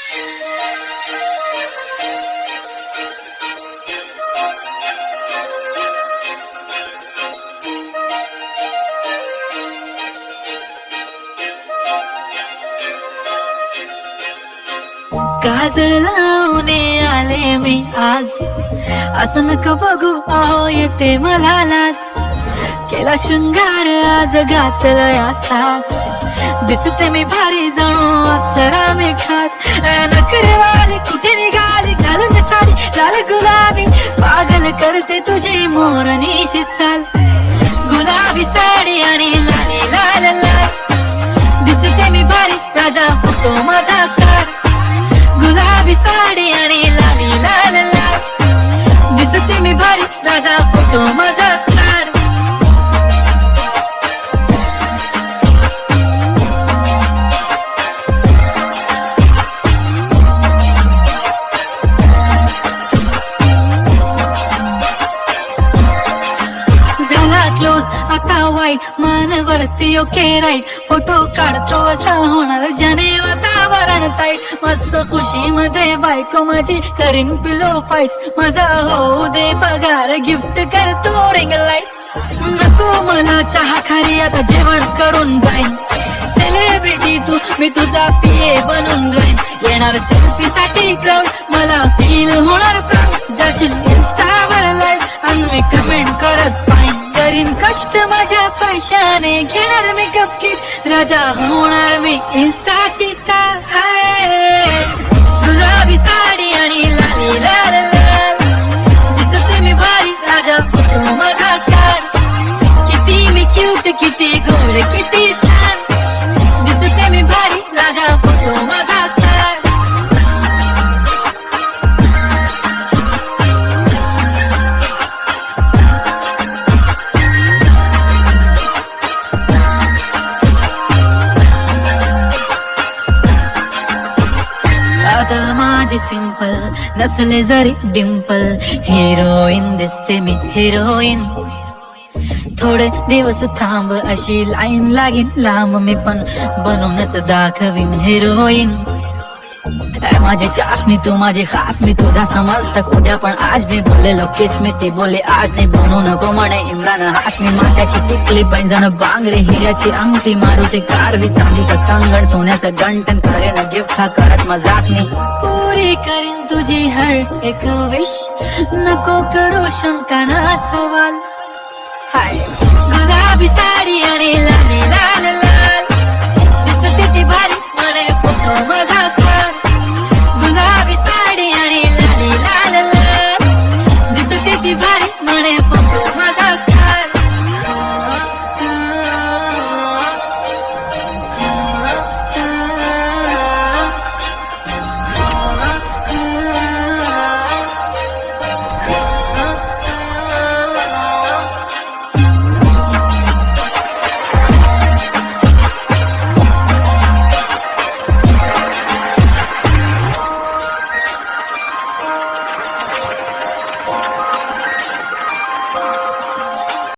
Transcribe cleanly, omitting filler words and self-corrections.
काजळ लावून आले मी आज, असं नका बघू अहो येते मला लाज. केला शृंगार आज घातलाय असाच, दिसते मी भारी जणू अप्सरा मी खास. नखरेवाली कुठे निघाली घालून साडी लाल गुलाबी, पागल करते तुझी मोरनीशी चाल. गुलाबी साडी आणि लाली लाल लाल, दिसते मी भारी राजा फोटो माझा काढ. गुलाबी साडी आणि लाली लाल लाल, दिसते मी भारी राजा फोटो माझा काढ. झाला क्लोज आता वाईट, मानवरती ओके राईट. फोटो काढतो असा होणार ज्याने वातावरण टाईट. मस्त खुशी मध्ये बायको माझी करीन पिलो फाईट. माझा होऊ दे पगार गिफ्ट करतो रिंग लाईट. नको मला चहा खारी आता जेवण करून जाईन. सेलिब्रिटी तू मी तुझा पिये बनून जाईन. येणार सेल्फी साठी क्राऊड मला फील होणार प्राऊड. जाशील इन्स्टावर लाईव्ह आणि मी कमेंट करत पाहिन. करीन कष्ट माझ्या पैशाने घेणार मेकअप किट. राजा होणार मी इन्स्टाची स्टार. हाय गुलाबी साडी आणि लाली लाल लाल, दिसते मी भारी राजा फोटो माझा काढ. किती मी क्यूट किती गोड किती छान, दिसते मी भारी राजा फोटो माझा काढ. आता माझी सिंपल नसले जरी डिंपल, हिरोईन दिसते मी हिरोईन. थोडे दिवस थांब अशी लाईन लागीन लांब, मी पण बनवूनच दाखवीन हिरोईन. माझी चाशनी तू माझी खास, मी तुझा समर्थक उद्या पण आज. मी बोललेलो किस मी ती बोले आज नाही. बनू नको म्हणे इम्रान हाशमी. माथ्याची टिकली पैंजण बांगडे हिऱ्याची अंगठी, मारुती कारवी चांदीचं कंगण सोन्याचं गंटन. करेन गिफ्ट हा करत मजाक मी, पुरी करीन तुझी हर एक विश. नको करू शंका ना सवाल. हाय गुलाबी साडी आणि लाली लाल लाल, दिसते ती भारी